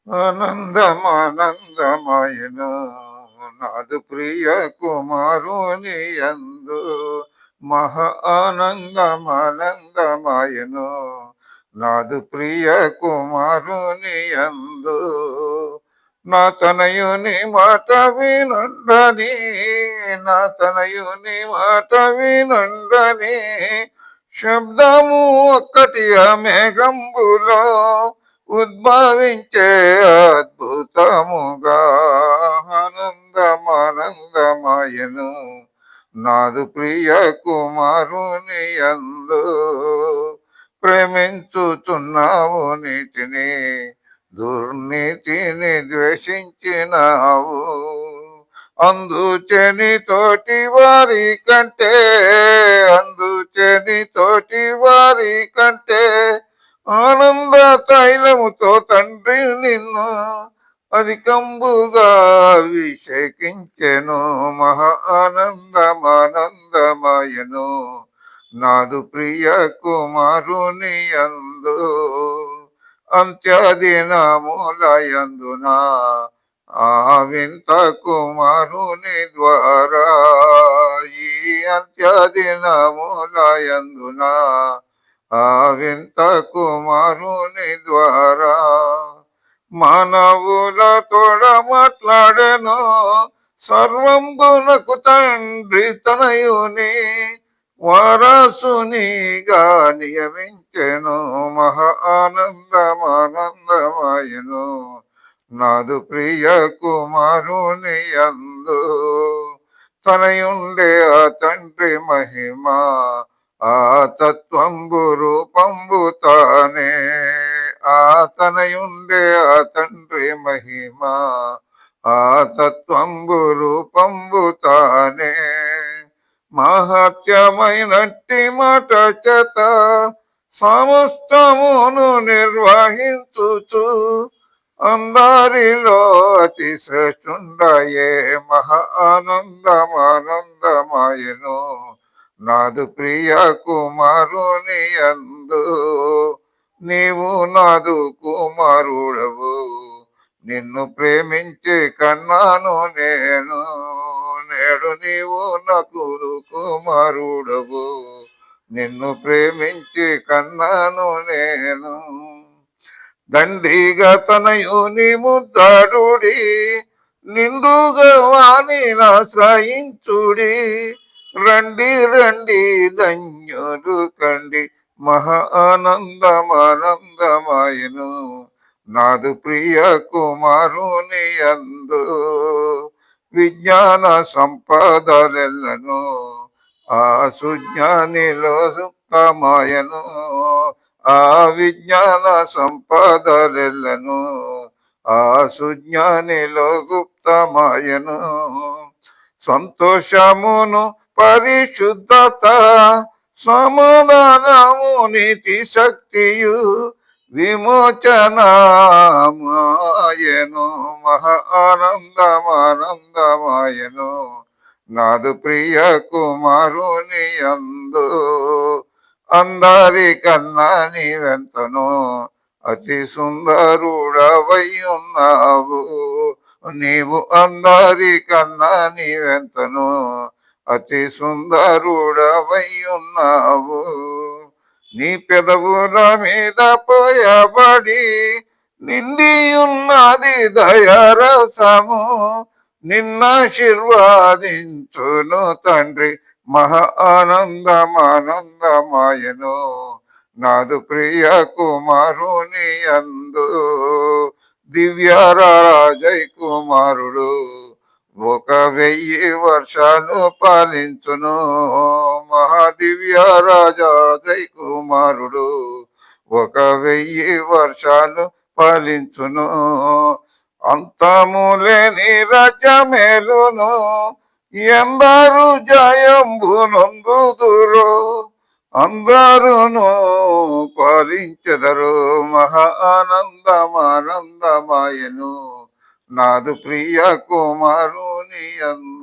ఆనందమానందమాయను నాదు ప్రియ కుమారుని యందు మహా ఆనందమానందమాయను నాదు ప్రియ కుమారుని యందు నా తనయుని మాట వినుండని నా తనయుని మాట వినుండని శబ్దము ఒక్కటి ఆ మేఘంబులో ఉద్భవించే అద్భుతముగా ఆనందమానందమాయను నాదు ప్రియ కుమారుని యందు ప్రేమించుచున్నావు నీతిని దుర్నీతిని ద్వేషించినావు అందుచేని తోటి వారి కంటే అందుచేని తోటి వారి కంటే ఆనంద తైలముతో తండ్రి నిన్ను అధికంబుగా అభిషేకించెను మహా ఆనందమానందమాయను నాదు ప్రియ కుమారుని యందు అంత్యదినములయందున ఆ వింత కుమారుని ద్వారా ఈ అంత్యదినములయందున ఆ వింత కుమారుని ద్వారా మానవుల తోడ మాట్లాడను సర్వంబునకు తండ్రి తనయుని వారసునిగా నియమించెను మహా ఆనందమానందమాయను నాదు ప్రియ కుమారుని యందు తనయుండే ఆ తండ్రి మహిమ ఆ తత్వంబు రూపంబు తానే ఆ తనయుండే ఆ తండ్రి మహిమ ఆ తత్వంబు రూపంబు తానే మహత్యమైనట్టి మాట చేత సమస్తమును నిర్వహించుచు అందరిలో అతి శ్రేష్ఠుండయే మహా ఆనందమానందమాయను నాదు ప్రియ కుమారుని యందు నీవు నాదు కుమారుడవు నిన్ను ప్రేమించి కన్నాను నేను నేడు నీవు నాకు కుమారుడవు నిన్ను ప్రేమించి కన్నాను నేను దండిగా తనయుని ముద్దాడుడి నిండుగా వాణినాశ్రయించుడి రండి రండి ధన్యులు కండి మహా ఆనందమానందమాయను నాదు ప్రియ కుమారుని యందు విజ్ఞాన సంపదలెల్లను ఆ సుజ్ఞానిలో సుక్తమాయను ఆ విజ్ఞాన సంపదలెల్లను ఆ సుజ్ఞానిలో గుప్తమాయను సంతోషమును పరిశుద్ధత సమాధానము నీతి శక్తియు విమోచనమాయను మహా ఆనందమానందమాయను నాదు ప్రియ కుమారుని యందు అందరికన్నా నీవెంతనో అతి సుందరుడవై ఉన్నావు నీవు అందరికన్నా నీవెంతనో అతి సుందరుడవై ఉన్నావు నీ పెదవుల మీద పోయబడి నిండి ఉన్నది దయారసము నిన్నాశీర్వాదించును తండ్రి మహా ఆనందమానందమాయను నాదు ప్రియ కుమారుని యందు దివ్యరాజై కుమారుడు 1000 వర్షాలు పాలించును మహాదివ్య రాజై కుమారుడు 1000 వర్షాలు పాలించును అంతములేని రాజ్యమేలును ఎందరు జయంబునందుదురు అందరును పాలించెదరు మహా ఆనందమానందమాయను నాదు ప్రియ కుమారుని యందు